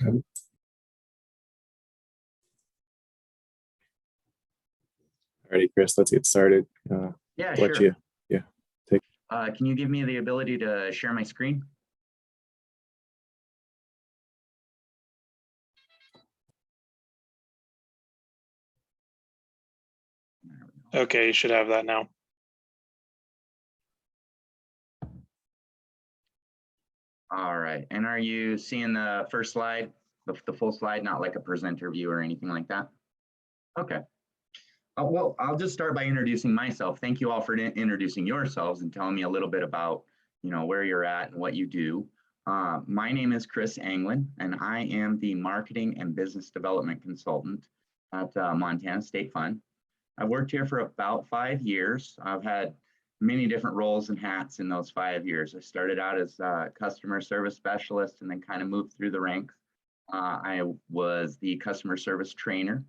Okay. Alrighty, Kris, let's get started. Yeah, Let sure. you, yeah, take. Can you give me the ability to share my screen? Okay, you should have that now. All right. And are you seeing the first slide, the full slide, not like a presenter view or anything like that? Okay. Well, I'll just start by introducing myself. Thank you all for introducing yourselves and telling me a little bit about, where you're at and what you do. My name is Kris Anglin, and I am the Marketing and Business Development Consultant at Montana State Fund. I've worked here for about 5 years. I've had many different roles and hats in those 5 years. I started out as a customer service specialist and then kind of moved through the ranks. I was the customer service trainer.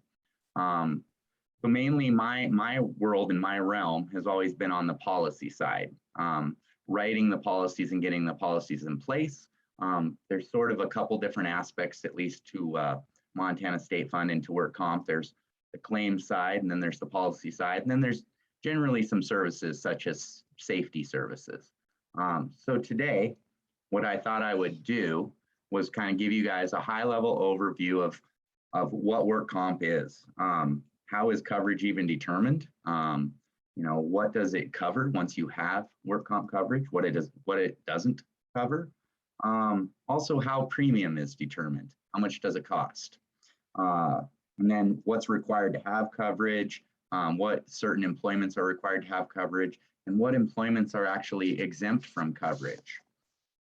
So mainly my world and my realm has always been on the policy side, writing the policies and getting the policies in place. There's sort of a couple different aspects, at least to Montana State Fund and to Work Comp. There's the claims side, and then there's the policy side, and then there's generally some services such as safety services. So today, what I thought I would do was kind of give you guys a high-level overview of what Work Comp is. How is coverage even determined? What does it cover once you have Work Comp coverage? What it doesn't cover? Also, how premium is determined. How much does it cost? And then what's required to have coverage, what certain employments are required to have coverage, and what employments are actually exempt from coverage.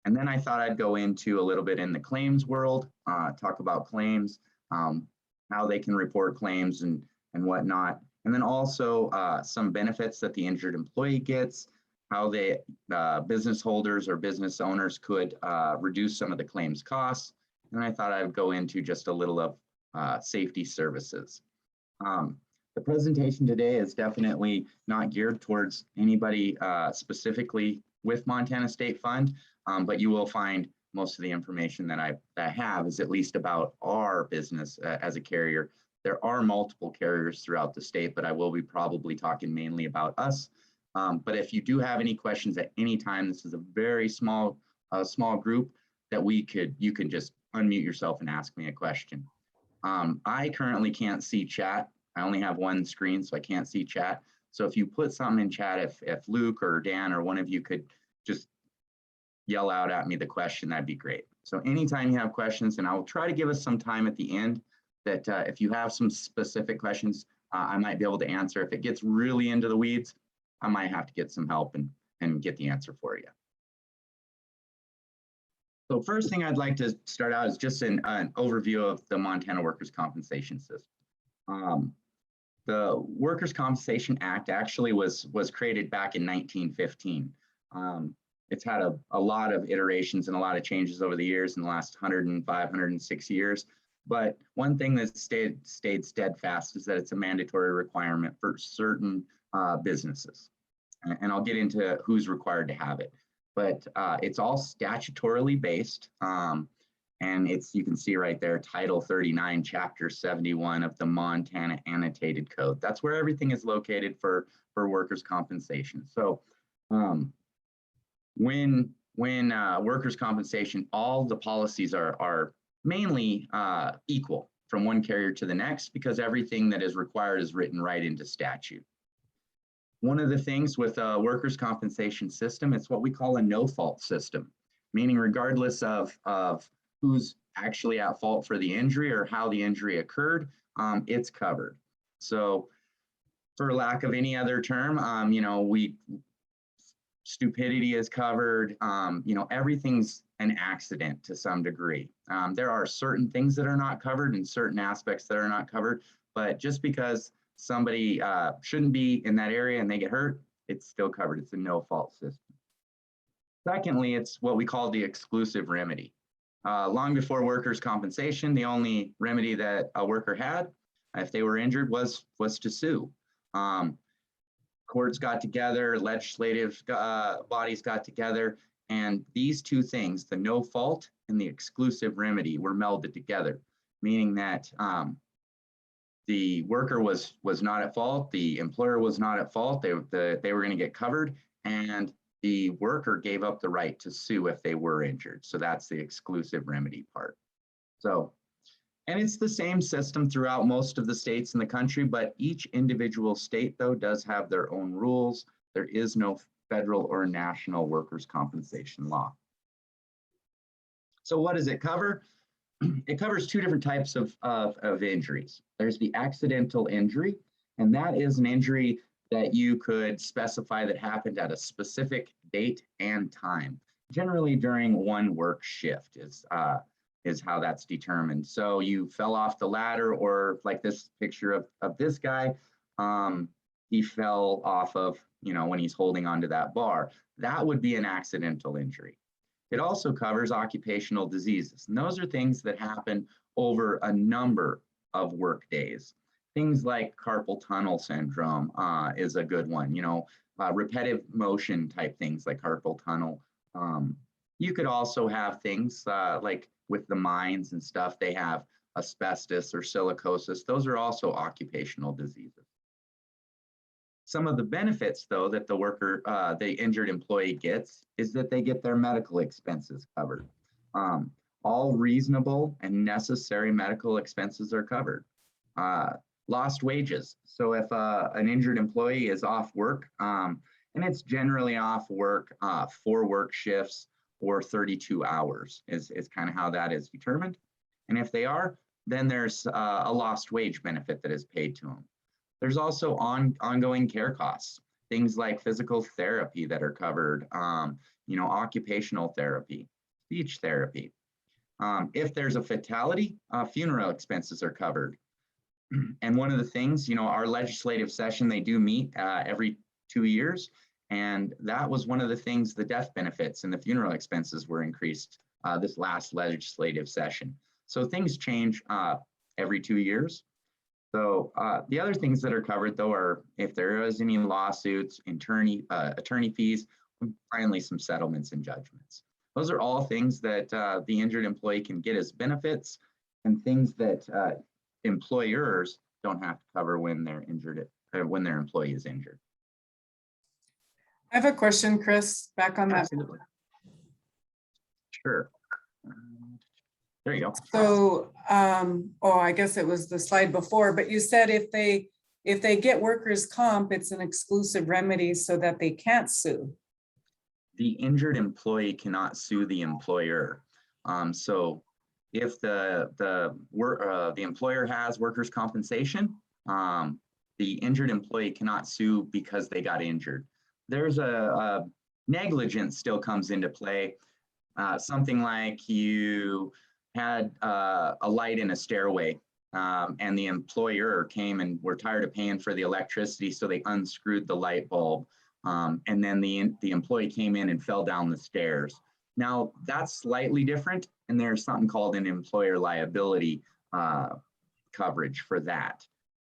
And then I thought I'd go into a little bit in the claims world, talk about claims, how they can report claims and whatnot. And then also some benefits that the injured employee gets, how the business holders or business owners could reduce some of the claims costs. And I thought I would go into just a little of safety services. The presentation today is definitely not geared towards anybody specifically with Montana State Fund, but you will find most of the information that I have is at least about our business as a carrier. There are multiple carriers throughout the state, but I will be probably talking mainly about us. But if you do have any questions at any time, this is a very small group that you can just unmute yourself and ask me a question. I currently can't see chat. I only have one screen, so I can't see chat. So if you put something in chat, if Luke or Dan or one of you could just yell out at me the question, that'd be great. So anytime you have questions, and I'll try to give us some time at the end that if you have some specific questions, I might be able to answer. If it gets really into the weeds, I might have to get some help and get the answer for you. So first thing I'd like to start out is just an overview of the Montana Workers' Compensation System. The Workers' Compensation Act actually was created back in 1915. It's had a lot of iterations and a lot of changes over the years in the last 105, 106 years. But one thing that stayed steadfast is that it's a mandatory requirement for certain businesses. And I'll get into who's required to have it. But it's all statutorily based. And you can see right there, Title 39, Chapter 71 of the Montana Annotated Code. That's where everything is located for workers' compensation. So when workers' compensation, all the policies are mainly equal from one carrier to the next because everything that is required is written right into statute. One of the things with a workers' compensation system, it's what we call a no-fault system, meaning regardless of who's actually at fault for the injury or how the injury occurred, it's covered. So for lack of any other term, stupidity is covered, everything's an accident to some degree. There are certain things that are not covered and certain aspects that are not covered, but just because somebody shouldn't be in that area and they get hurt, it's still covered. It's a no-fault system. Secondly, it's what we call the exclusive remedy. Long before workers' compensation, the only remedy that a worker had, if they were injured, was to sue. Courts got together, legislative bodies got together, And these two things, the no fault and the exclusive remedy, were melded together, meaning that the worker was not at fault, the employer was not at fault, they were going to get covered, and the worker gave up the right to sue if they were injured. So that's the exclusive remedy part. So, and it's the same system throughout most of the states in the country, but each individual state, though, does have their own rules. There is no federal or national workers' compensation law. So what does it cover? It covers two different types of injuries. There's the accidental injury, and that is an injury that you could specify that happened at a specific date and time. Generally during one work shift is how that's determined. So you fell off the ladder, or like this picture of this guy, he fell off of, when he's holding onto that bar. That would be an accidental injury. It also covers occupational diseases. And those are things that happen over a number of work days. Things like carpal tunnel syndrome is a good one, repetitive motion type things like carpal tunnel. You could also have things like with the mines and stuff, they have asbestos or silicosis. Those are also occupational diseases. Some of the benefits, though, that the injured employee gets is that they get their medical expenses covered. All reasonable and necessary medical expenses are covered. Lost wages. So if an injured employee is off work, and it's generally off work 4 work shifts or 32 hours is kind of how that is determined. And if they are, then there's a lost wage benefit that is paid to them. There's also ongoing care costs, things like physical therapy that are covered, occupational therapy, speech therapy. If there's a fatality, funeral expenses are covered. And one of the things, our legislative session, they do meet every 2 years. And that was one of the things, the death benefits and the funeral expenses were increased this last legislative session. So things change every 2 years. So the other things that are covered, though, are if there is any lawsuits, attorney fees, and finally some settlements and judgments. Those are all things that the injured employee can get as benefits, and things that employers don't have to cover when they're injured, when their employee is injured. I have a question, Kris, back on that. Absolutely. Sure. There you go. So, I guess it was the slide before, but you said if they get workers' comp, it's an exclusive remedy so that they can't sue. The injured employee cannot sue the employer. So if the employer has workers' compensation, the injured employee cannot sue because they got injured. There's a negligence still comes into play. Something like you had a light in a stairway and the employer came and were tired of paying for the electricity, so they unscrewed the light bulb. And then the employee came in and fell down the stairs. Now that's slightly different, and there's something called an employer liability coverage for that.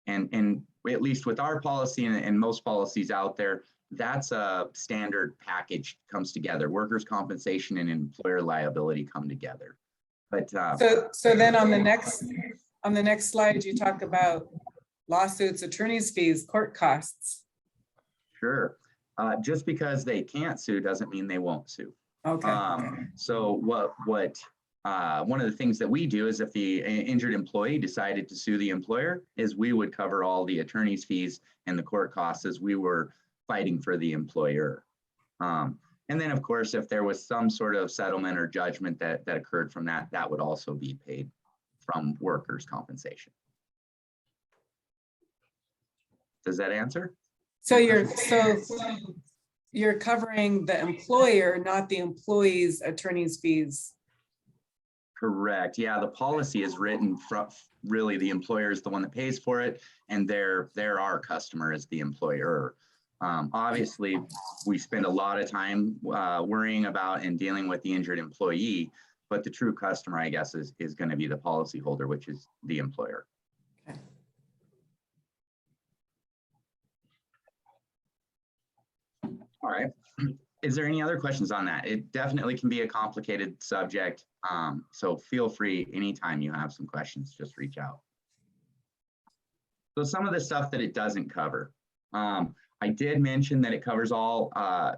And at least with our policy and most policies out there, that's a standard package comes together. Workers' compensation and employer liability come together. But so then on the next slide, you talk about lawsuits, attorney's fees, court costs. Sure. Just because they can't sue doesn't mean they won't sue. Okay. So what one of the things that we do is if the injured employee decided to sue the employer, is we would cover all the attorney's fees and the court costs as we were fighting for the employer. And then, of course, if there was some sort of settlement or judgment that occurred from that, that would also be paid from workers' compensation. Does that answer? So you're covering the employer, not the employee's attorney's fees. Correct. Yeah, the policy is written from really the employer is the one that pays for it, and they're our customer is the employer. Obviously, we spend a lot of time worrying about and dealing with the injured employee, but the true customer, I guess, is going to be the policyholder, which is the employer. Okay. All right. Is there any other questions on that? It definitely can be a complicated subject. So feel free anytime you have some questions, just reach out. So some of the stuff that it doesn't cover. I did mention that it covers all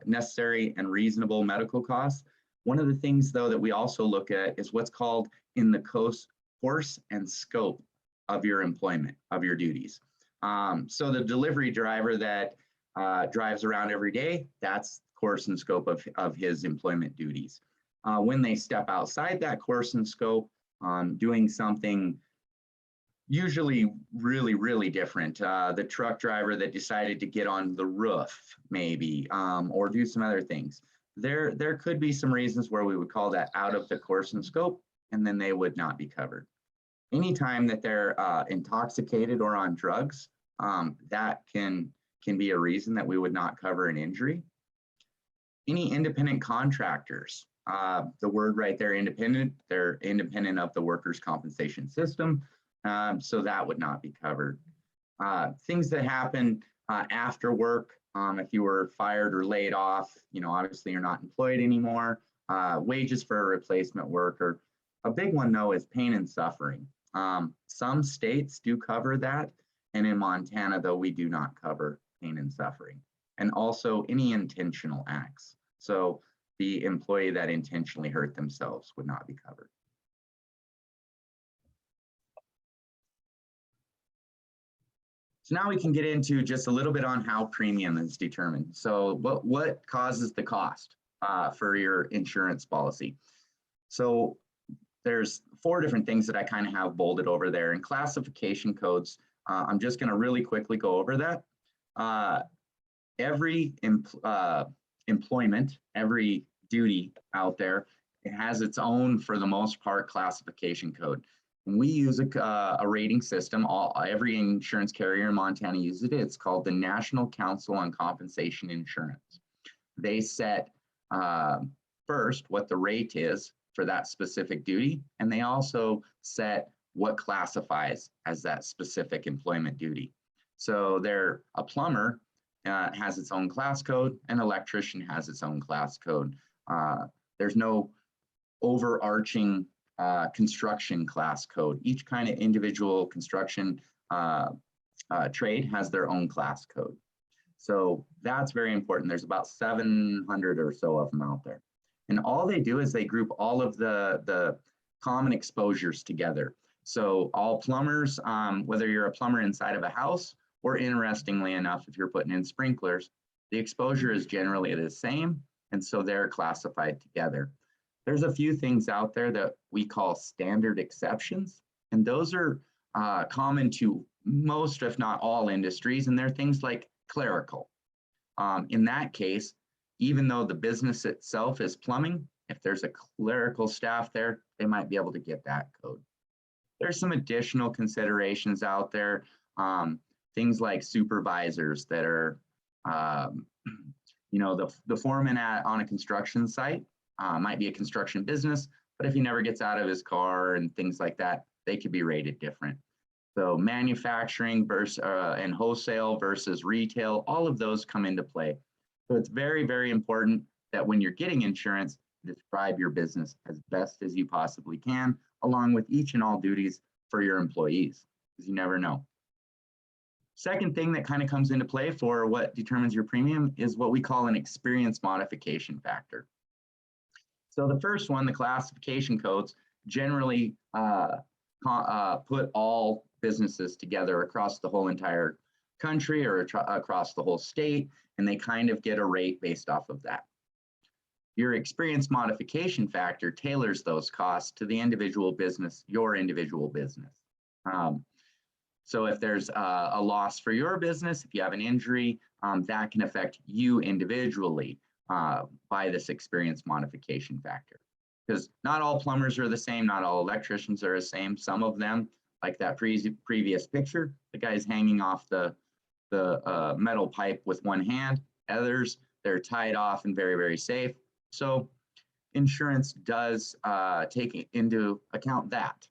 necessary and reasonable medical costs. One of the things though that we also look at is what's called in the course and scope of your employment, of your duties. So the delivery driver that drives around every day, that's course and scope of his employment duties. When they step outside that course and scope, doing something usually really, really different. The truck driver that decided to get on the roof, maybe, or do some other things. There could be some reasons where we would call that out of the course and scope, and then they would not be covered. Anytime that they're intoxicated or on drugs, that can be a reason that we would not cover an injury. Any independent contractors, the word right there, independent, they're independent of the workers' compensation system, so that would not be covered. Things that happen after work, if you were fired or laid off, obviously you're not employed anymore, wages for a replacement worker. A big one though is pain and suffering. Some states do cover that, and in Montana though, we do not cover pain and suffering. And also any intentional acts. So the employee that intentionally hurt themselves would not be covered. So now we can get into just a little bit on how premium is determined. So what causes the cost for your insurance policy? So there's 4 different things that I kind of have bolded over there. And classification codes, I'm just going to really quickly go over that. Every employment, every duty out there, it has its own, for the most part, classification code. And we use a rating system. Every insurance carrier in Montana uses it. It's called the National Council on Compensation Insurance. They set first what the rate is for that specific duty, and they also set what classifies as that specific employment duty. So a plumber has its own class code, an electrician has its own class code. There's no overarching construction class code. Each kind of individual construction trade has their own class code. So that's very important. There's about 700 or so of them out there. And all they do is they group all of the common exposures together. So all plumbers, whether you're a plumber inside of a house, or interestingly enough, if you're putting in sprinklers, the exposure is generally the same, and so they're classified together. There's a few things out there that we call standard exceptions, and those are common to most, if not all, industries, and they're things like clerical. In that case, even though the business itself is plumbing, if there's a clerical staff there, they might be able to get that code. There's some additional considerations out there. Things like supervisors that are, the foreman on a construction site might be a construction business, but if he never gets out of his car and things like that, they could be rated different. So manufacturing versus and wholesale versus retail, all of those come into play. So it's very, very important that when you're getting insurance, describe your business as best as you possibly can, along with each and all duties for your employees, because you never know. Second thing that kind of comes into play for what determines your premium is what we call an experience modification factor. So the first one, the classification codes, generally put all businesses together across the whole entire country or across the whole state, and they kind of get a rate based off of that. Your experience modification factor tailors those costs to the individual business, your individual business. So if there's a loss for your business, if you have an injury, that can affect you individually by this experience modification factor. Because not all plumbers are the same, not all electricians are the same. Some of them, like that previous picture, the guy's hanging off the metal pipe with one hand. Others, they're tied off and very, very safe. So insurance does take into account that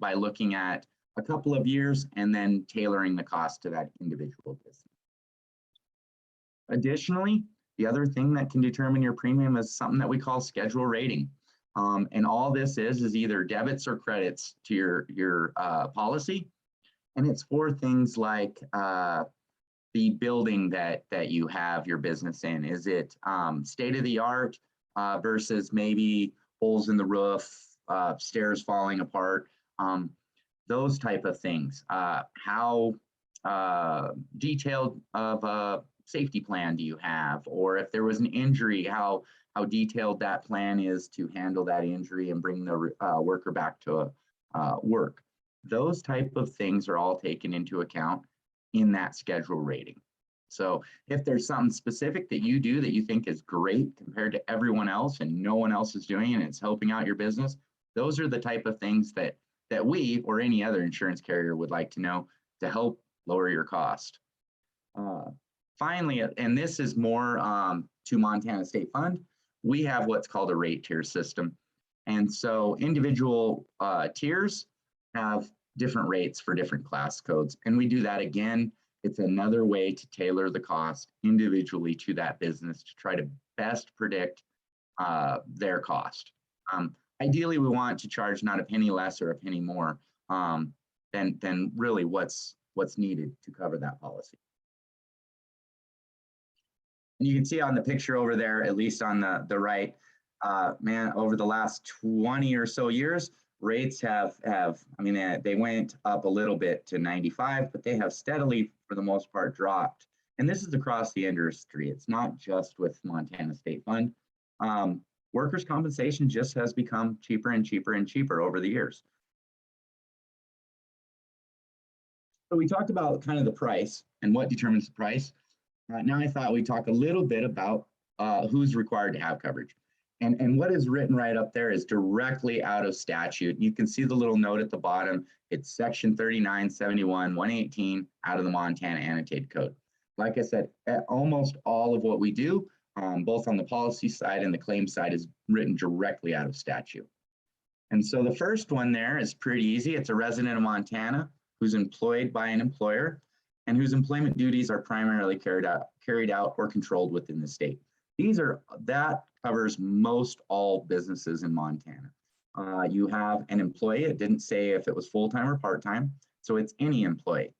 by looking at a couple of years and then tailoring the cost to that individual business. Additionally, The other thing that can determine your premium is something that we call schedule rating. And all this is either debits or credits to your policy. And it's for things like the building that you have your business in. Is it state of the art versus maybe holes in the roof, stairs falling apart, those type of things. How detailed of a safety plan do you have? Or if there was an injury, how detailed that plan is to handle that injury and bring the worker back to work. Those type of things are all taken into account in that schedule rating. So if there's something specific that you do that you think is great compared to everyone else and no one else is doing it and it's helping out your business, those are the type of things that we or any other insurance carrier would like to know to help lower your cost. Finally, and this is more to Montana State Fund, we have what's called a rate tier system. And so individual tiers have different rates for different class codes. And we do that again. It's another way to tailor the cost individually to that business to try to best predict their cost. Ideally, we want to charge not a penny less or a penny more than really what's needed to cover that policy. And you can see on the picture over there, at least on the right, man, over the last 20 or so years, rates have I mean, they went up a little bit to 95, but they have steadily, for the most part, dropped. And this is across the industry. It's not just with Montana State Fund. Workers' compensation just has become cheaper and cheaper and cheaper over the years. So we talked about kind of the price and what determines the price. Now I thought we'd talk a little bit about who's required to have coverage. And what is written right up there is directly out of statute. You can see the little note at the bottom. It's section 3971, 118 out of the Montana Annotated Code. Like I said, almost all of what we do, both on the policy side and the claim side, is written directly out of statute. And so the first one there is pretty easy. It's a resident of Montana who's employed by an employer and whose employment duties are primarily carried out or controlled within the state. That covers most all businesses in Montana. You have an employee. It didn't say if it was full-time or part-time, so it's any employee.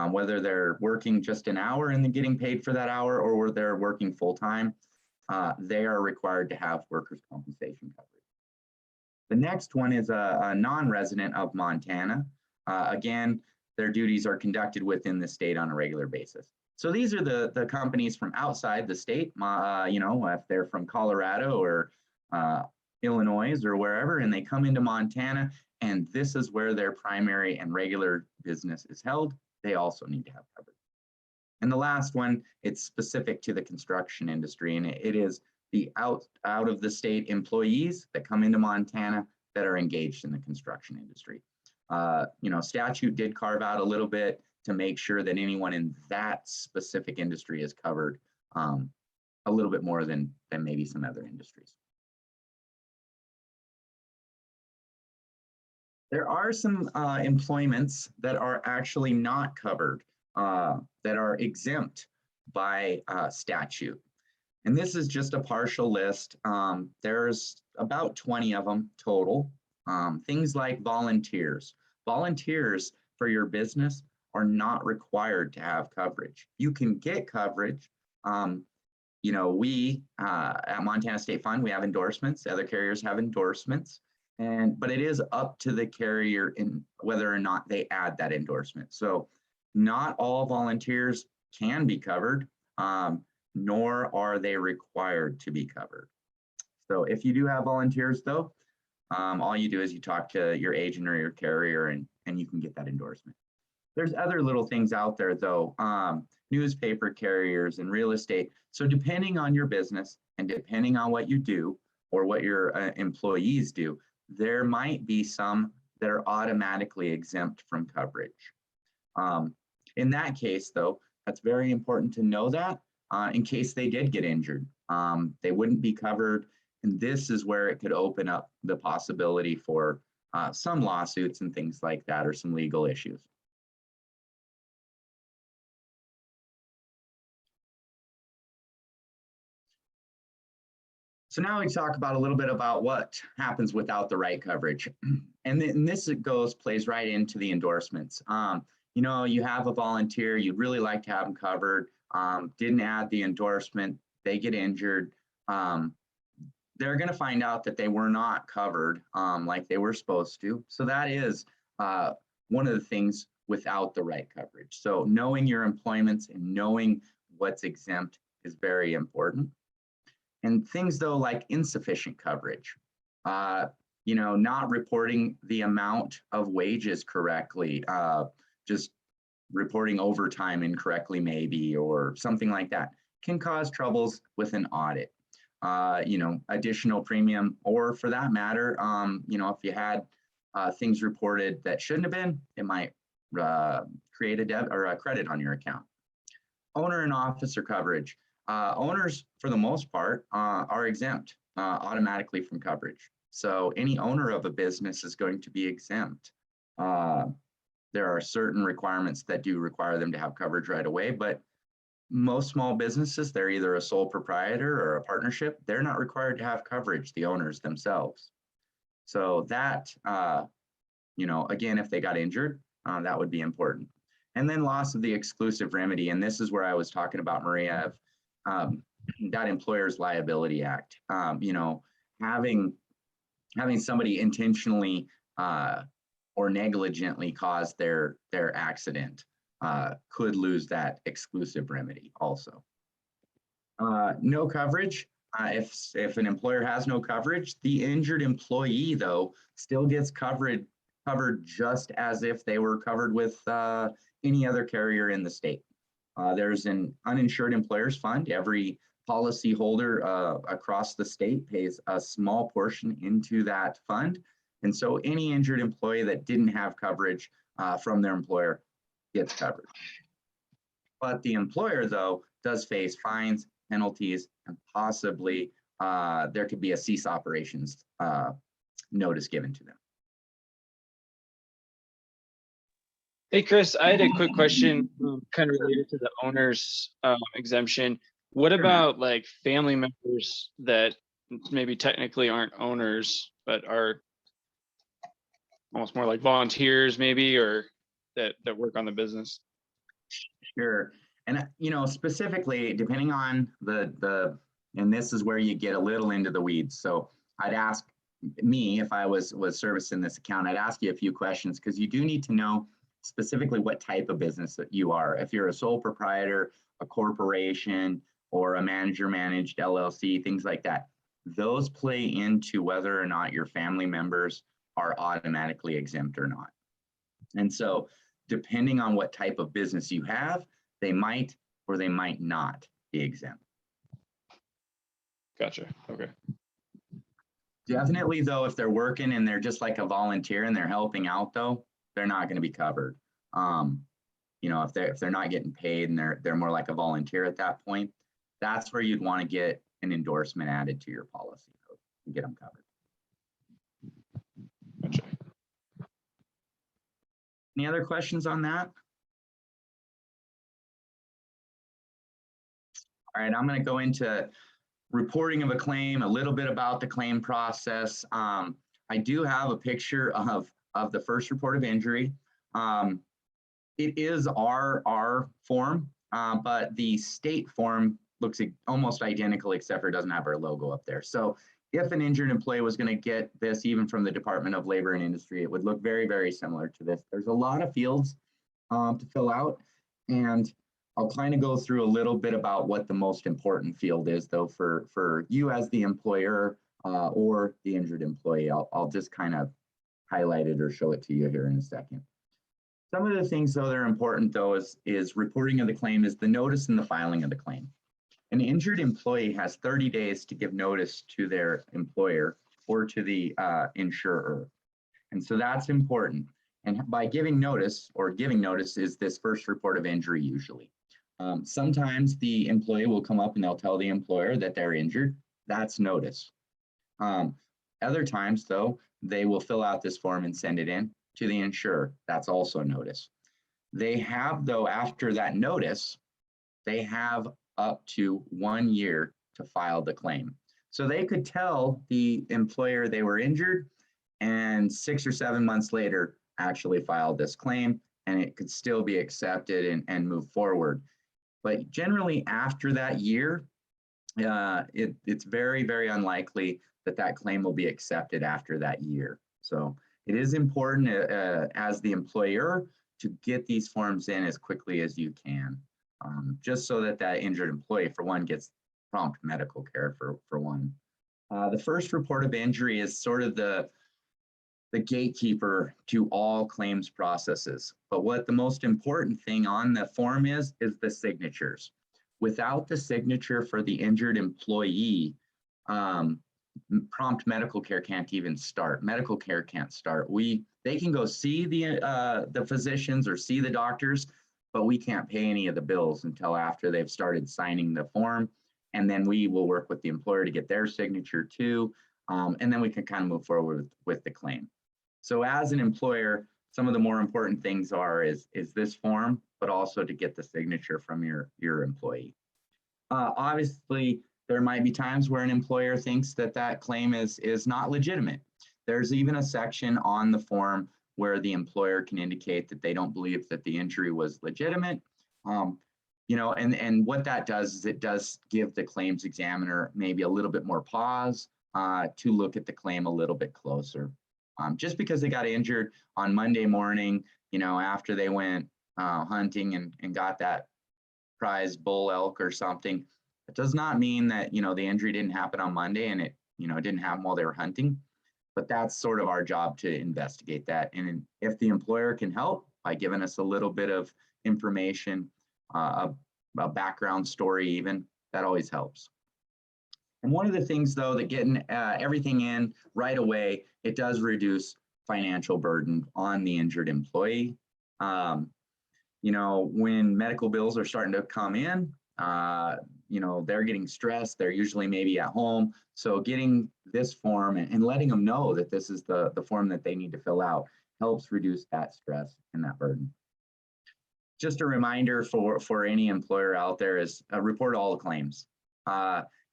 Whether they're working just an hour and then getting paid for that hour, or they're working full-time, they are required to have workers' compensation coverage. The next one is a non-resident of Montana. Again, their duties are conducted within the state on a regular basis. So these are the companies from outside the state, you know, if they're from Colorado or Illinois or wherever, and they come into Montana, and this is where their primary and regular business is held, they also need to have coverage. And the last one, it's specific to the construction industry, and it is the out of the state employees that come into Montana that are engaged in the construction industry. You know, statute did carve out a little bit to make sure that anyone in that specific industry is covered a little bit more than maybe some other industries. There are some employments that are actually not covered, that are exempt by statute. And this is just a partial list. There's about 20 of them total. Things like volunteers. Volunteers for your business are not required to have coverage. You can get coverage. You know, we at Montana State Fund, we have endorsements. Other carriers have endorsements, but it is up to the carrier in whether or not they add that endorsement. So not all volunteers can be covered, nor are they required to be covered. So if you do have volunteers though, all you do is you talk to your agent or your carrier and you can get that endorsement. There's other little things out there though, newspaper carriers and real estate. So depending on your business and depending on what you do or what your employees do, there might be some that are automatically exempt from coverage. In that case though, that's very important to know that in case they did get injured, they wouldn't be covered. And this is where it could open up the possibility for some lawsuits and things like that, or some legal issues. So now we talk about a little bit about what happens without the right coverage. And then this plays right into the endorsements. You know, you have a volunteer, you'd really like to have them covered, didn't add the endorsement, they get injured. They're going to find out that they were not covered like they were supposed to. So that is one of the things without the right coverage. So knowing your employments and knowing what's exempt is very important. And things though, like insufficient coverage, you know, not reporting the amount of wages correctly, just reporting overtime incorrectly maybe, or something like that can cause troubles with an audit. You know, additional premium, or for that matter, you know, if you had things reported that shouldn't have been, it might create a debit or a credit on your account. Owner and officer coverage. Owners, for the most part, are exempt automatically from coverage. So any owner of a business is going to be exempt. There are certain requirements that do require them to have coverage right away, but most small businesses, they're either a sole proprietor or a partnership. They're not required to have coverage, the owners themselves. So that, you know, again, if they got injured, that would be important. And then loss of the exclusive remedy. And this is where I was talking about, Maria, of that Employer's Liability Act. You know, having somebody intentionally or negligently cause their accident could lose that exclusive remedy also. No coverage. If an employer has no coverage, the injured employee, though, still gets covered just as if they were covered with any other carrier in the state. There's an uninsured employers fund. Every policy holder across the state pays a small portion into that fund. And so any injured employee that didn't have coverage from their employer gets covered. But the employer, though, does face fines, penalties, and possibly there could be a cease operations notice given to them. Hey, Kris, I had a quick question kind of related to the owner's exemption. What about like family members that maybe technically aren't owners, but are almost more like volunteers maybe, or that work on the business? Sure. And, you know, specifically, depending on and this is where you get a little into the weeds. So I'd ask me, if I was servicing this account, I'd ask you a few questions, because you do need to know specifically what type of business that you are. If you're a sole proprietor, a corporation, or a manager managed LLC, things like that, those play into whether or not your family members are automatically exempt or not. And so depending on what type of business you have, they might or they might not be exempt. Gotcha. Okay. Definitely, though, if they're working and they're just like a volunteer and they're helping out, though, they're not going to be covered. You know, if they're not getting paid and they're more like a volunteer at that point, that's where you'd want to get an endorsement added to your policy and get them covered. Gotcha. Any other questions on that? All right, I'm going to go into reporting of a claim, a little bit about the claim process. I do have a picture of the first report of injury. It is our form, but the state form looks almost identical, except for it doesn't have our logo up there. So if an injured employee was going to get this even from the Department of Labor and Industry, it would look very, very similar to this. There's a lot of fields to fill out, and I'll kind of go through a little bit about what the most important field is, though, for you as the employer or the injured employee. I'll just kind of highlight it or show it to you here in a second. Some of the things, though, that are important, though, is reporting of the claim is the notice and the filing of the claim. An injured employee has 30 days to give notice to their employer or to the insurer. And so that's important. And by giving notice is this first report of injury usually. Sometimes the employee will come up and they'll tell the employer that they're injured. That's notice. Other times, though, they will fill out this form and send it in to the insurer. That's also notice. They have, though, after that notice, they have up to 1 year to file the claim. So they could tell the employer they were injured and 6 or 7 months later actually filed this claim, and it could still be accepted and move forward. But generally after that year, it's very, very unlikely that that claim will be accepted after that year. So it is important as the employer to get these forms in as quickly as you can, just so that that injured employee, for one, gets prompt medical care for one. The first report of injury is sort of the gatekeeper to all claims processes. But what the most important thing on the form is the signatures. Without the signature for the injured employee, prompt medical care can't even start. Medical care can't start. They can go see the physicians or see the doctors, but we can't pay any of the bills until after they've started signing the form. And then we will work with the employer to get their signature too. And then we can kind of move forward with the claim. So as an employer, some of the more important things is this form, but also to get the signature from your employee. Obviously, there might be times where an employer thinks that that claim is not legitimate. There's even a section on the form where the employer can indicate that they don't believe that the injury was legitimate. You know, and what that does is it does give the claims examiner maybe a little bit more pause to look at the claim a little bit closer. Just because they got injured on Monday morning, you know, after they went hunting and got that prize bull elk or something, it does not mean that, you know, the injury didn't happen on Monday and it, you know, it didn't happen while they were hunting. But that's sort of our job to investigate that. And if the employer can help by giving us a little bit of information, a background story even, that always helps. And one of the things though, that getting everything in right away, it does reduce financial burden on the injured employee. You know, when medical bills are starting to come in, you know, they're getting stressed. They're usually maybe at home. So getting this form and letting them know that this is the form that they need to fill out helps reduce that stress and that burden. Just a reminder for any employer out there is report all claims.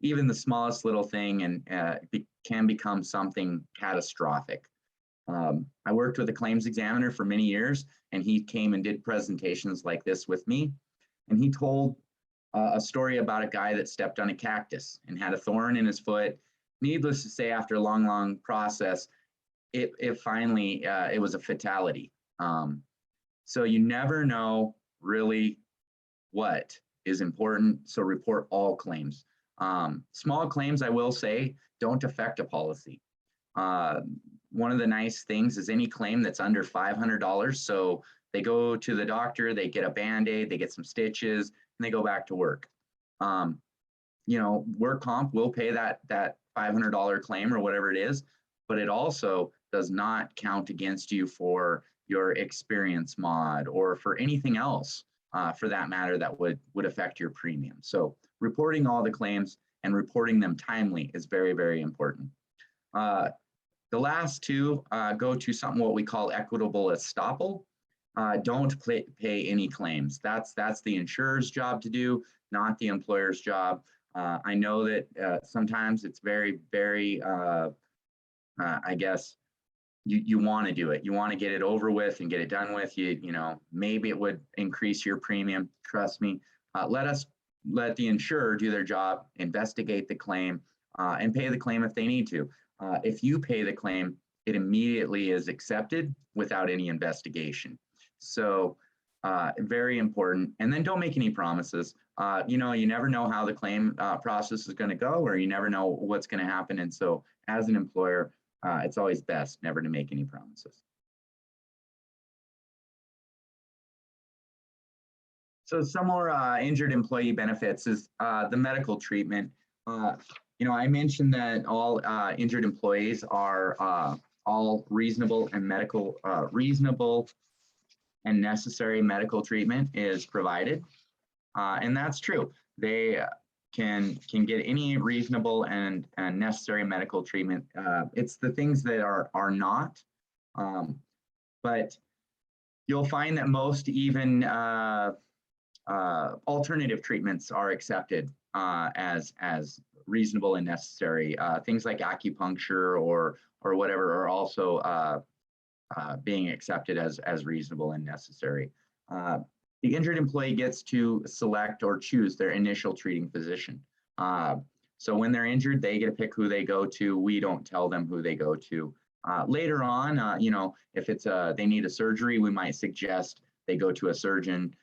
Even the smallest little thing can become something catastrophic. I worked with a claims examiner for many years, and he came and did presentations like this with me. And he told a story about a guy that stepped on a cactus and had a thorn in his foot. Needless to say, after a long, long process, it finally, it was a fatality. So you never know really what is important. So report all claims. Small claims, I will say, don't affect a policy. One of the nice things is any claim that's under $500. So they go to the doctor, they get a Band-Aid, they get some stitches, and they go back to work. You know, work comp will pay that $500 claim or whatever it is, but it also does not count against you for your experience mod or for anything else for that matter that would affect your premium. So reporting all the claims and reporting them timely is very, very important. The last two go to something what we call equitable estoppel. Don't pay any claims. That's the insurer's job to do, not the employer's job. I know that sometimes it's very, very, I guess, you want to do it. You want to get it over with and get it done with. You know, maybe it would increase your premium. Trust me. Let the insurer do their job, investigate the claim, and pay the claim if they need to. If you pay the claim, it immediately is accepted without any investigation. So very important. And then don't make any promises. You know, you never know how the claim process is going to go, or you never know what's going to happen. And so as an employer, it's always best never to make any promises. So some more injured employee benefits is the medical treatment. You know, I mentioned that all injured employees are all reasonable and necessary medical treatment is provided. And that's true. They can get any reasonable and necessary medical treatment. It's the things that are not, but you'll find that most even alternative treatments are accepted as reasonable and necessary. Things like acupuncture or whatever are also being accepted as reasonable and necessary. The injured employee gets to select or choose their initial treating physician. So when they're injured, they get to pick who they go to. We don't tell them who they go to. Later on, you know, if it's they need a surgery, we might suggest they go to a surgeon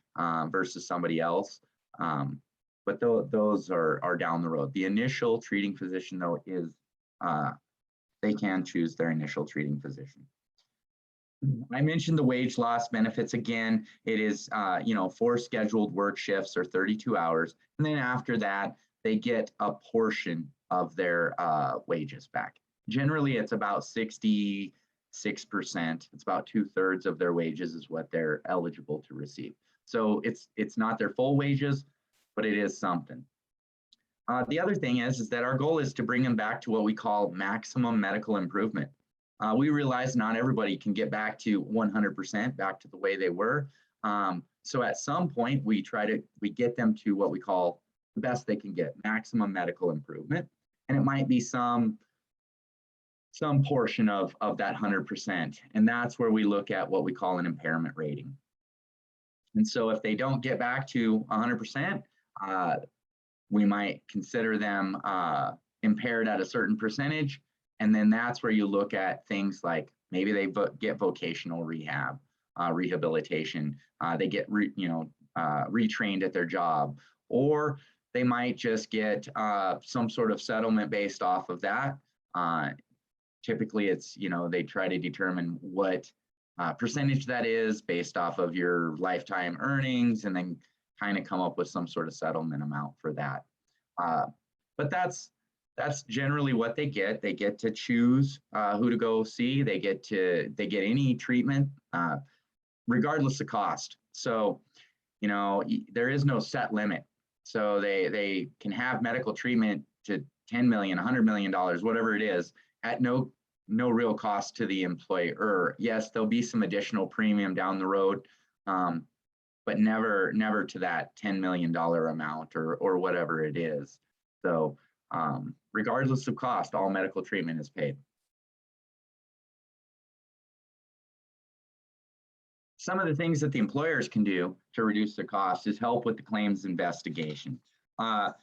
versus somebody else. But those are down the road. The initial treating physician, though, is they can choose their initial treating physician. I mentioned the wage loss benefits again. It is, you know, 4 scheduled work shifts or 32 hours. And then after that, they get a portion of their wages back. Generally, it's about 66%. It's about 2/3 of their wages is what they're eligible to receive. So it's not their full wages, but it is something. The other thing is that our goal is to bring them back to what we call maximum medical improvement. We realize not everybody can get back to 100%, back to the way they were. So at some point, we get them to what we call the best they can get, maximum medical improvement. And it might be some portion of that 100%. And that's where we look at what we call an impairment rating. And so if they don't get back to 100%, we might consider them impaired at a certain percentage. And then that's where you look at things like maybe they get vocational rehab, rehabilitation. They get retrained at their job, or they might just get some sort of settlement based off of that. Typically, it's, you know, they try to determine what percentage that is based off of your lifetime earnings, and then kind of come up with some sort of settlement amount for that. But that's generally what they get. They get to choose who to go see. They get any treatment, regardless of cost. So, you know, there is no set limit. So they can have medical treatment to $10 million, $100 million, whatever it is, at no real cost to the employer. Yes, there'll be some additional premium down the road, but never to that $10 million amount or whatever it is. So regardless of cost, all medical treatment is paid. Some of the things that the employers can do to reduce their costs is help with the claims investigation. As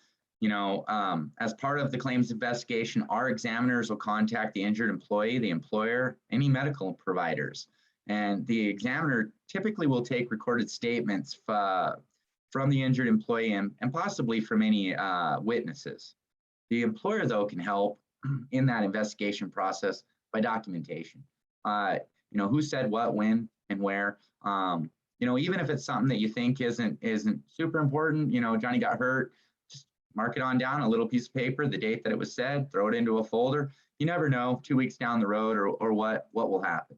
part of the claims investigation, our examiners will contact the injured employee, the employer, any medical providers. And the examiner typically will take recorded statements from the injured employee and possibly from any witnesses. The employer, though, can help in that investigation process by documentation. Who said what, when, and where. Even if it's something that you think isn't super important, Johnny got hurt, just mark it on down a little piece of paper, the date that it was said, throw it into a folder. You never know 2 weeks down the road or what will happen.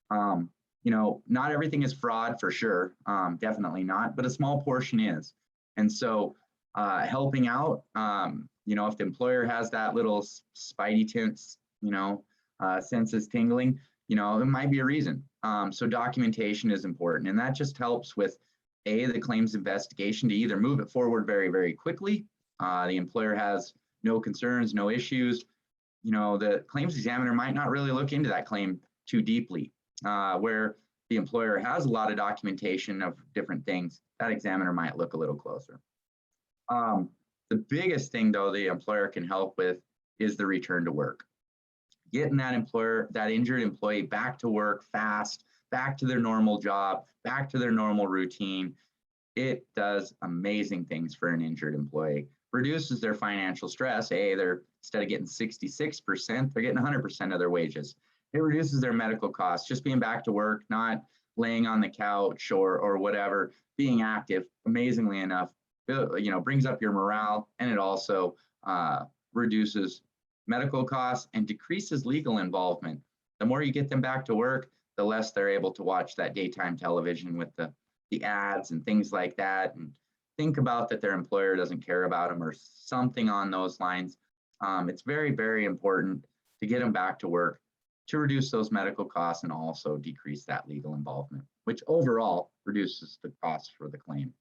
Not everything is fraud for sure, definitely not, but a small portion is. And so helping out, if the employer has that little spidey senses tingling, it might be a reason. So documentation is important, and that just helps with the claims investigation to either move it forward very, very quickly. The employer has no concerns, no issues. The claims examiner might not really look into that claim too deeply. Where the employer has a lot of documentation of different things, that examiner might look a little closer. The biggest thing, though, the employer can help with is the return to work. Getting that injured employee back to work fast, back to their normal job, back to their normal routine. It does amazing things for an injured employee. Reduces their financial stress. They're, instead of getting 66%, they're getting 100% of their wages. It reduces their medical costs. Just being back to work, not laying on the couch or whatever, being active, amazingly enough, brings up your morale, and it also reduces medical costs and decreases legal involvement. The more you get them back to work, the less they're able to watch that daytime television with the ads and things like that, and think about that their employer doesn't care about them or something on those lines. It's very, very important to get them back to work to reduce those medical costs and also decrease that legal involvement, which overall reduces the cost for the claim.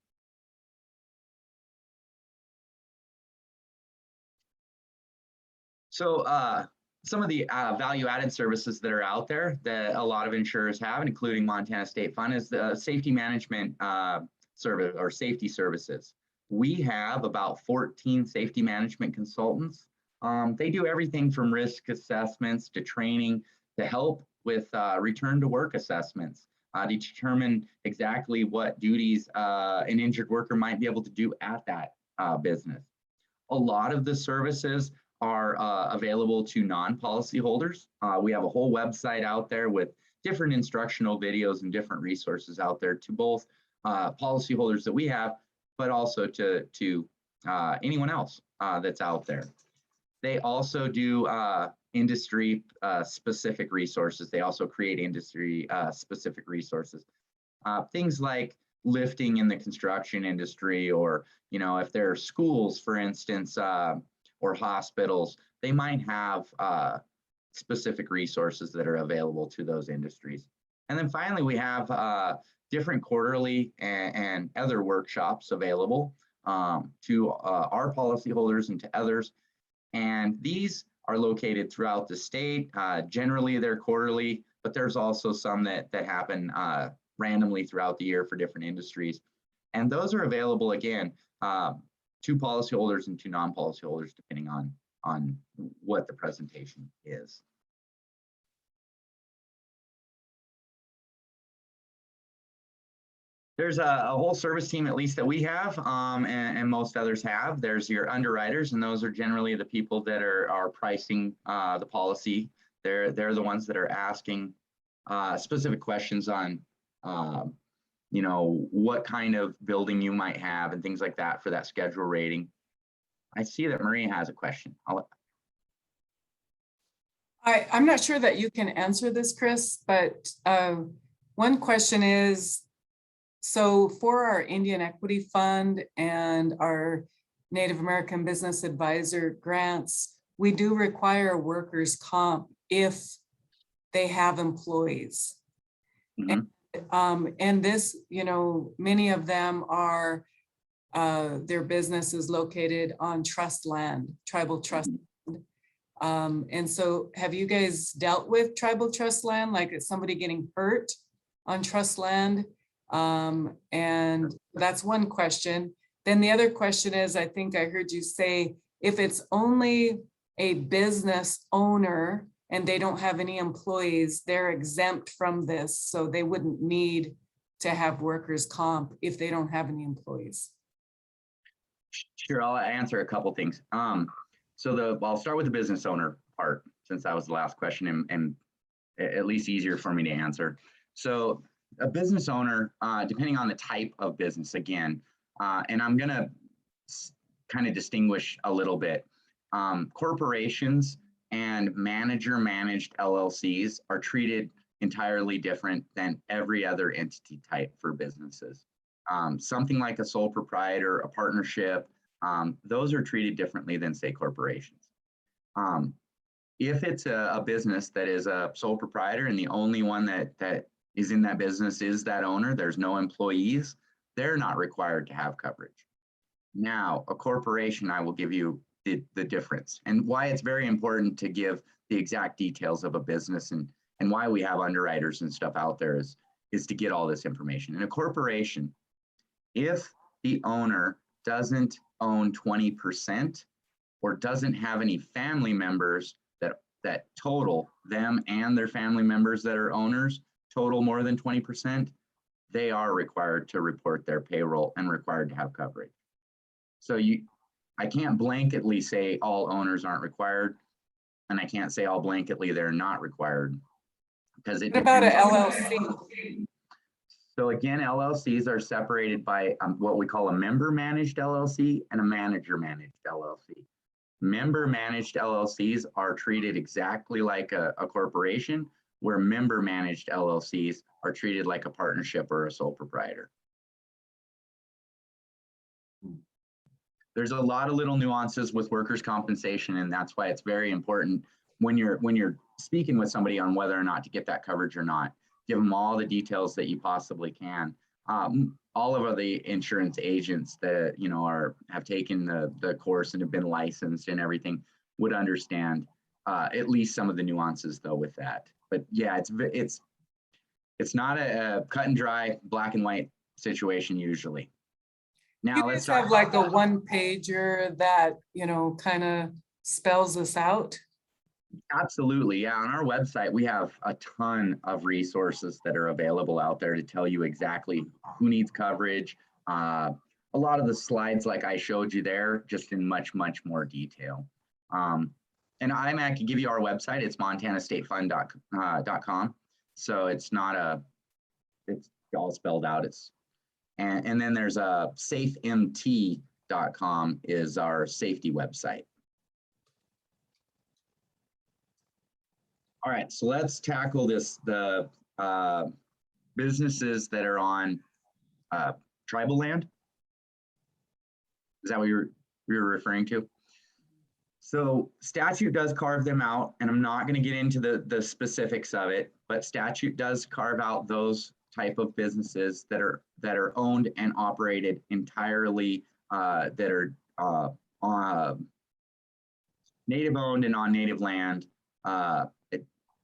So some of the value-added services that are out there that a lot of insurers have, including Montana State Fund, is the safety management service or safety services. We have about 14 safety management consultants. They do everything from risk assessments to training to help with return to work assessments to determine exactly what duties an injured worker might be able to do at that business. A lot of the services are available to non-policy holders. We have a whole website out there with different instructional videos and different resources out there to both policy holders that we have, but also to anyone else that's out there. They also do industry specific resources. They also create industry specific resources. Things like lifting in the construction industry, or if there are schools, for instance, or hospitals, they might have specific resources that are available to those industries. And then finally, we have different quarterly and other workshops available to our policyholders and to others. And these are located throughout the state. Generally, they're quarterly, but there's also some that happen randomly throughout the year for different industries. And those are available, again, to policyholders and to non-policyholders, depending on what the presentation is. There's a whole service team, at least that we have, and most others have. There's your underwriters, and those are generally the people that are pricing the policy. They're the ones that are asking specific questions on what kind of building you might have and things like that for that schedule rating. I see that Maria has a question. I'm not sure that you can answer this, Kris, but one question is, so for our Indian Equity Fund and our Native American Business Advisor grants, we do require workers' comp if they have employees. Mm-hmm. And this, many of them are, their business is located on trust land, tribal trust. And so have you guys dealt with tribal trust land? Like, is somebody getting hurt on trust land? And that's one question. Then the other question is, I think I heard you say, if it's only a business owner and they don't have any employees, they're exempt from this. So they wouldn't need to have workers' comp if they don't have any employees. Sure, I'll answer a couple things. So I'll start with the business owner part, since that was the last question and at least easier for me to answer. So a business owner, depending on the type of business, again, and I'm going to kind of distinguish a little bit. Corporations and manager-managed LLCs are treated entirely different than every other entity type for businesses. Something like a sole proprietor, a partnership, those are treated differently than, say, corporations. If it's a business that is a sole proprietor and the only one that is in that business is that owner, there's no employees, they're not required to have coverage. Now, a corporation, I will give you the difference, and why it's very important to give the exact details of a business and why we have underwriters and stuff out there is to get all this information. In a corporation, if the owner doesn't own 20% or doesn't have any family members that total, them and their family members that are owners total more than 20%, they are required to report their payroll and required to have coverage. So I can't blanketly say all owners aren't required, and I can't say all blanketly they're not required, because it What about an depends on- LLC? So again, LLCs are separated by what we call a member-managed LLC and a manager-managed LLC. Member-managed LLCs are treated exactly like a corporation, where member-managed LLCs are treated like a partnership or a sole proprietor. There's a lot of little nuances with workers' compensation, and that's why it's very important when you're speaking with somebody on whether or not to get that coverage or not. Give them all the details that you possibly can. All of the insurance agents that have taken the course and have been licensed and everything would understand at least some of the nuances though with that. But yeah, it's not a cut and dry black and white situation usually. You Now let's guys talk have like a about one pager that, you know, kind of spells this out. absolutely. Yeah, on our website, we have a ton of resources that are available out there to tell you exactly who needs coverage. A lot of the slides like I showed you there, just in much, much more detail. And I can give you our website. It's montanastatefund.com. So it's not it's all spelled out. And then there's a safemt.com is our safety website. All right, so let's tackle the businesses that are on tribal land. Is that what you're referring to? So statute does carve them out, and I'm not going to get into the specifics of it, but statute does carve out those type of businesses that are owned and operated entirely that are native owned and on native land.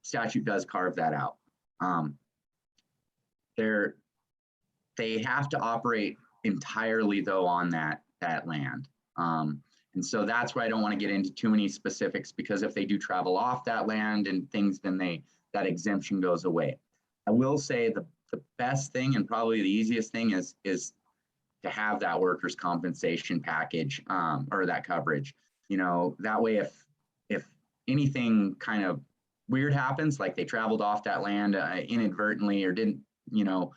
Statute does carve that out. They have to operate entirely though on that land. And so that's why I don't want to get into too many specifics, because if they do travel off that land and things, then that exemption goes away. I will say the best thing and probably the easiest thing is to have that workers' compensation package or that coverage. You know, that way if anything kind of weird happens, like they traveled off that land inadvertently or didn't, you know,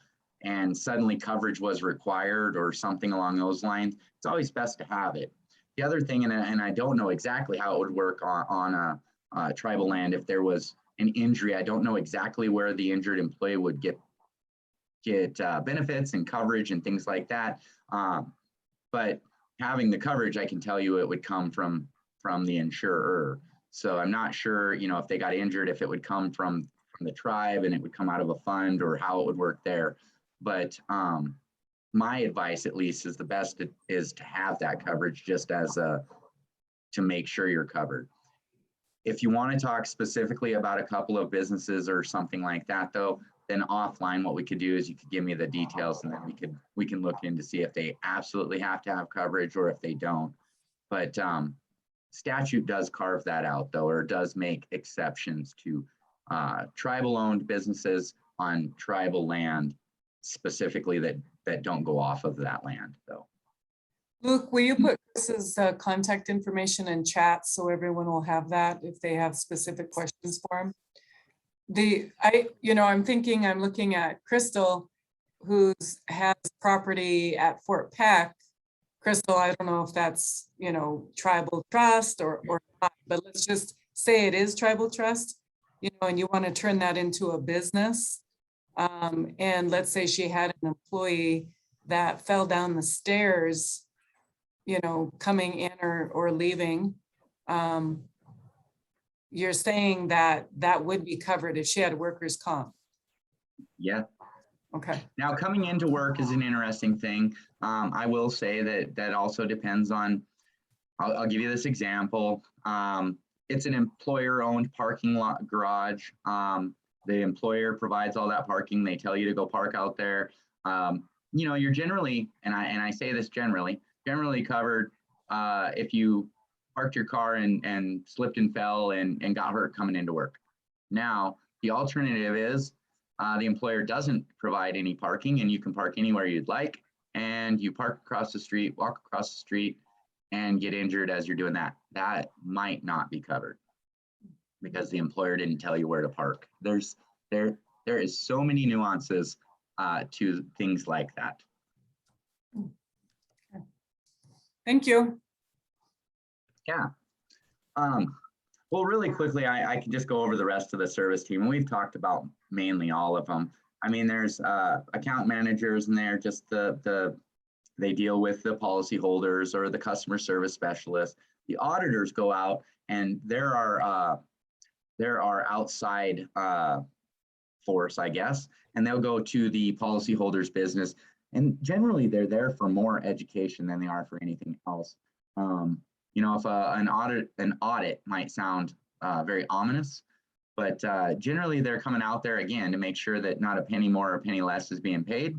and suddenly coverage was required or something along those lines, it's always best to have it. The other thing, and I don't know exactly how it would work on a tribal land, if there was an injury, I don't know exactly where the injured employee would get benefits and coverage and things like that. But having the coverage, I can tell you it would come from the insurer. So I'm not sure, you know, if they got injured, if it would come from the tribe and it would come out of a fund or how it would work there. But my advice, at least, is the best is to have that coverage just as to make sure you're covered. If you want to talk specifically about a couple of businesses or something like that, though, then offline, what we could do is you could give me the details, and then we can look in to see if they absolutely have to have coverage or if they don't. But statute does carve that out, though, or does make exceptions to tribal-owned businesses on tribal land, specifically that don't go off of that land, though. Luke, will you put Chris's contact information in chat so everyone will have that if they have specific questions for him? I'm looking at Crystal, who has property at Fort Peck. Crystal, I don't know if that's, you know, tribal trust or not, but let's just say it is tribal trust, you know, and you want to turn that into a business. And let's say she had an employee that fell down the stairs, you know, coming in or leaving. You're saying that would be covered if she had a workers' comp. Yeah. Okay. Now, coming into work is an interesting thing. I will say that also depends on, I'll give you this example. It's an employer-owned parking lot garage. The employer provides all that parking. They tell you to go park out there. You know, you're generally, and I say this generally covered if you parked your car and slipped and fell and got hurt coming into work. Now, the alternative is the employer doesn't provide any parking, and you can park anywhere you'd like, and you park across the street, walk across the street, and get injured as you're doing that. That might not be covered because the employer didn't tell you where to park. There is so many nuances to things like that. Thank you. Yeah. Well, really quickly, I can just go over the rest of the service team, and we've talked about mainly all of them. I mean, there's account managers in there, just they deal with the policyholders or the customer service specialists. The auditors go out, and there are outside force, I guess, and they'll go to the policyholders' business. And generally, they're there for more education than they are for anything else. You know, if an audit might sound very ominous, but generally they're coming out there again to make sure that not a penny more or a penny less is being paid.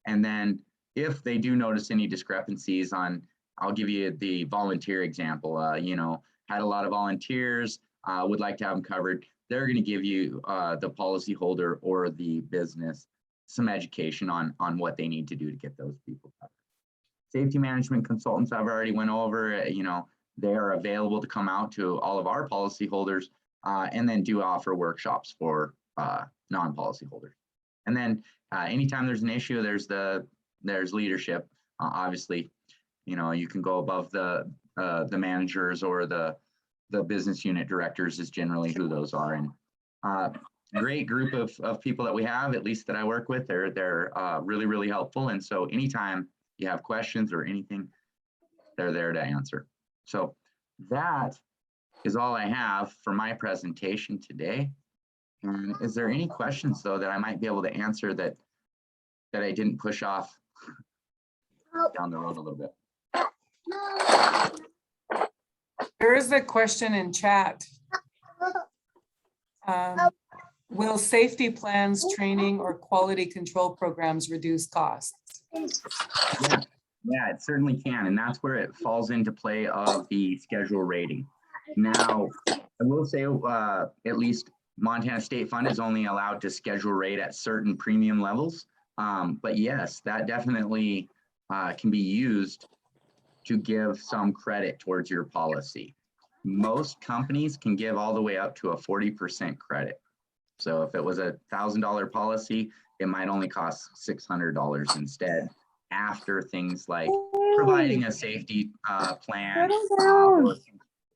And then if they do notice any discrepancies on, I'll give you the volunteer example, you know, had a lot of volunteers, would like to have them covered. They're going to give you, the policyholder or the business, some education on what they need to do to get those people covered. Safety management consultants I've already went over, you know, they are available to come out to all of our policyholders and then do offer workshops for non-policyholders. And then anytime there's an issue, there's leadership. Obviously, you know, you can go above the managers or the business unit directors is generally who those are. And great group of people that we have, at least that I work with. They're really, really helpful. And so anytime you have questions or anything, they're there to answer. So that is all I have for my presentation today. And is there any questions though that I might be able to answer that I didn't push off down the road a little bit? There is a question in chat. Will safety plans, training, or quality control programs reduce costs? Yeah, it certainly can. And that's where it falls into play of the schedule rating. Now, I will say at least Montana State Fund is only allowed to schedule rate at certain premium levels. But yes, that definitely can be used to give some credit towards your policy. Most companies can give all the way up to a 40% credit. So if it was a $1,000 policy, it might only cost $600 instead, after things like providing a safety plan or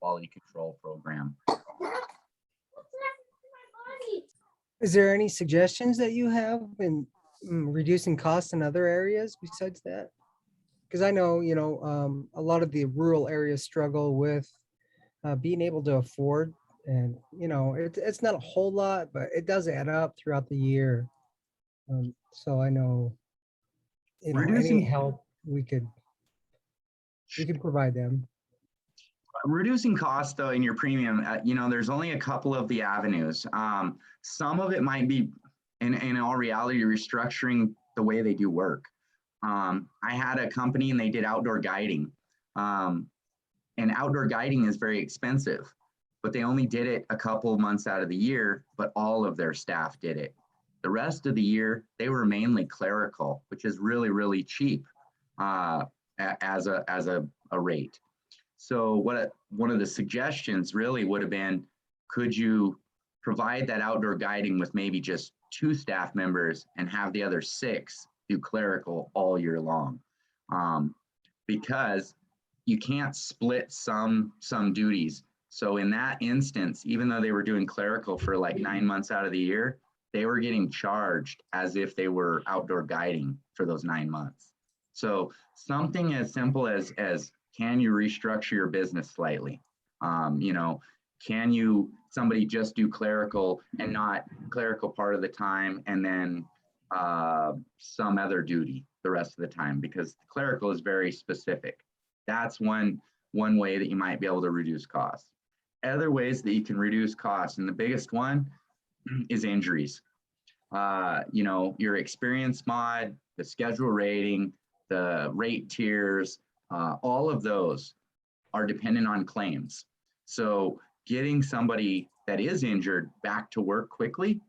quality control program. Is there any suggestions that you have in reducing costs in other areas besides that? Because I know, you know, a lot of the rural areas struggle with being able to afford, and, you know, it's not a whole lot, but it does add up throughout the year. So I know, you know, any help we could provide them. Reducing costs though in your premium, you know, there's only a couple of the avenues. Some of it might be, in all reality, restructuring the way they do work. I had a company and they did outdoor guiding. And outdoor guiding is very expensive, but they only did it a couple of months out of the year, but all of their staff did it. The rest of the year, they were mainly clerical, which is really, really cheap as a rate. So one of the suggestions really would have been, could you provide that outdoor guiding with maybe just 2 staff members and have the other 6 do clerical all year long? Because you can't split some duties. So in that instance, even though they were doing clerical for like 9 months out of the year, they were getting charged as if they were outdoor guiding for those 9 months. So something as simple as can you restructure your business slightly? You know, can somebody just do clerical and not clerical part of the time, and then some other duty the rest of the time, because clerical is very specific. That's one way that you might be able to reduce costs. Other ways that you can reduce costs, and the biggest one is injuries. You know, your experience mod, the schedule rating, the rate tiers, all of those are dependent on claims. So getting somebody that is injured back to work quickly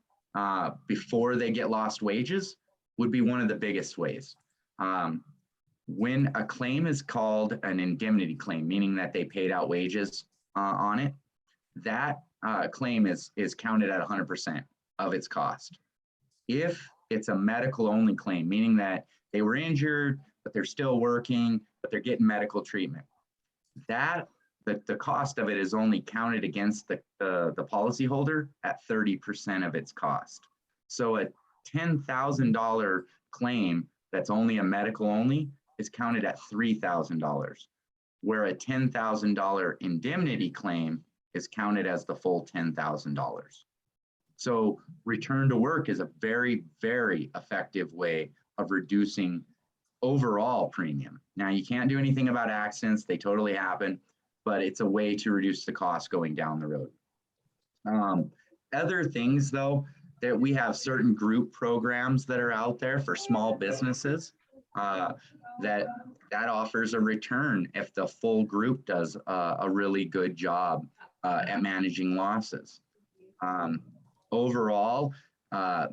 before they get lost wages would be one of the biggest ways. When a claim is called an indemnity claim, meaning that they paid out wages on it, that claim is counted at 100% of its cost. If it's a medical only claim, meaning that they were injured, but they're still working, but they're getting medical treatment, the cost of it is only counted against the policyholder at 30% of its cost. So a $10,000 claim that's only a medical only is counted at $3,000, where a $10,000 indemnity claim is counted as the full $10,000. So return to work is a very, very effective way of reducing overall premium. Now, you can't do anything about accidents, they totally happen, but it's a way to reduce the cost going down the road. Other things though, that we have certain group programs that are out there for small businesses that offers a return if the full group does a really good job at managing losses. Overall,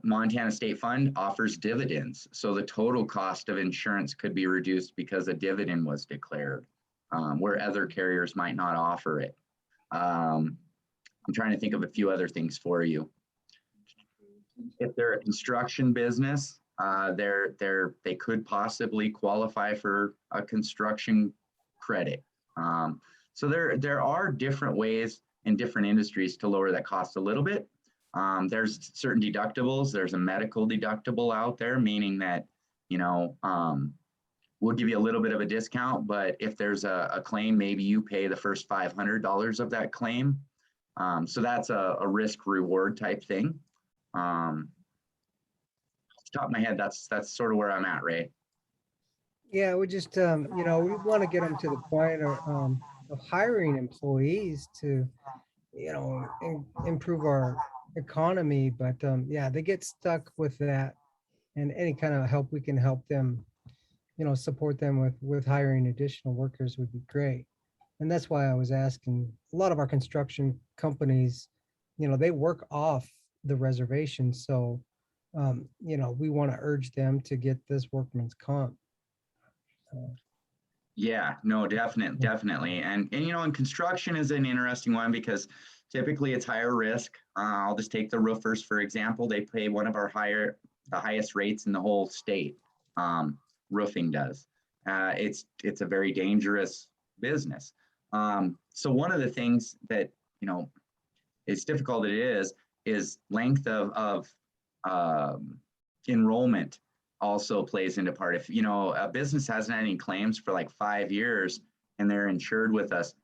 Montana State Fund offers dividends. So the total cost of insurance could be reduced because a dividend was declared, where other carriers might not offer it. I'm trying to think of a few other things for you. If they're a construction business, they could possibly qualify for a construction credit. So there are different ways in different industries to lower that cost a little bit. There's certain deductibles. There's a medical deductible out there, meaning that, you know, we'll give you a little bit of a discount, but if there's a claim, maybe you pay the first $500 of that claim. So that's a risk reward type thing. Off the top of my head, that's sort of where I'm at, Ray. Yeah, we just, you know, we want to get them to the point of hiring employees to, you know, improve our economy. But yeah, they get stuck with that, and any kind of help we can help them, you know, support them with hiring additional workers would be great. And that's why I was asking. A lot of our construction companies, you know, they work off the reservation. So, you know, we want to urge them to get this Workman's Comp. Yeah, no, definitely. And you know, and construction is an interesting one because typically it's higher risk. I'll just take the roofers, for example. They pay one of our the highest rates in the whole state. Roofing does. It's a very dangerous business. So one of the things that, you know, it's difficult is length of enrollment also plays into part. If, you know, a business hasn't had any claims for like 5 years and they're insured with us,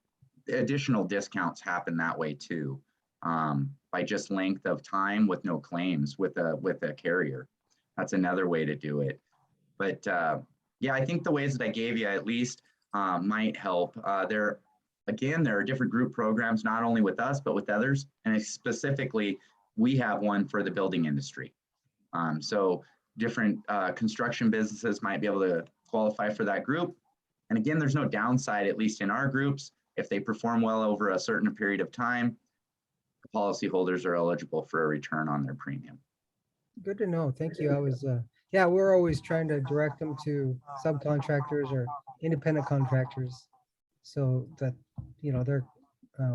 additional discounts happen that way too, by just length of time with no claims with a carrier. That's another way to do it. But yeah, I think the ways that I gave you at least might help. There are different group programs, not only with us, but with others. And specifically, we have one for the building industry. So different construction businesses might be able to qualify for that group. And again, there's no downside, at least in our groups. If they perform well over a certain period of time, the policyholders are eligible for a return on their premium. Good to know. Thank you. I was, yeah, we're always trying to direct them to subcontractors or independent contractors so that, you know, they're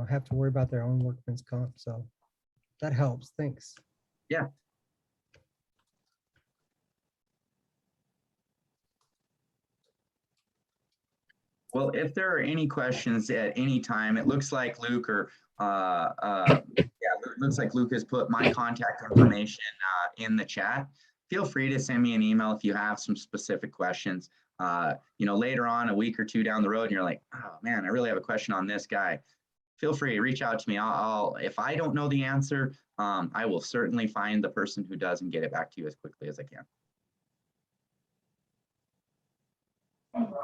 have to worry about their own Workman's Comp. So that helps. Thanks. Yeah. Well, if there are any questions at any time, it looks like Luke it looks like Luke has put my contact information in the chat. Feel free to send me an email if you have some specific questions. You know, later on, a week or two down the road, and you're like, oh man, I really have a question on this guy. Feel free to reach out to me. If I don't know the answer, I will certainly find the person who does and get it back to you as quickly as I can.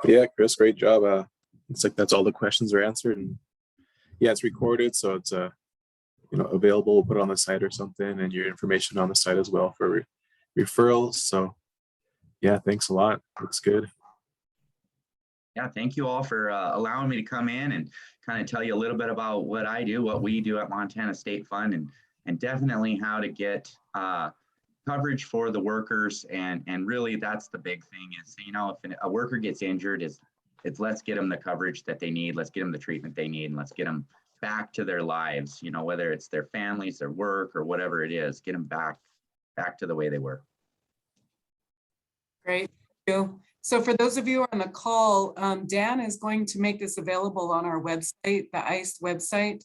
Yeah, Kris, great job. Looks like that's all the questions are answered, and yeah, it's recorded, so it's you know, available. We'll put it on the site or something, and your information on the site as well for referrals. So yeah, thanks a lot. Looks good. Yeah, thank you all for allowing me to come in and kind of tell you a little bit about what I do, what we do at Montana State Fund, and definitely how to get coverage for the workers. And really, that's the big thing is, you know, if a worker gets injured, it's let's get them the coverage that they need. Let's get them the treatment they need, and let's get them back to their lives, you know, whether it's their families, their work, or whatever it is, get them back to the way they were. Great. Thank you. So for those of you on the call, Dan is going to make this available on our website, the ICE website,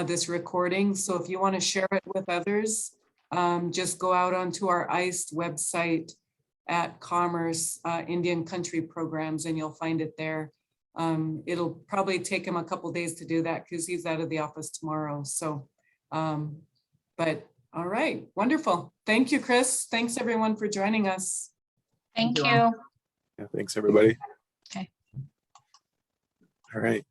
this recording. So if you want to share it with others, just go out onto our ICE website at Commerce Indian Country Programs, and you'll find it there. It'll probably take him a couple days to do that because he's out of the office tomorrow. So, but all right, wonderful. Thank you, Kris. Thanks everyone for joining us. Thank you. Yeah, thanks everybody. Okay. All right.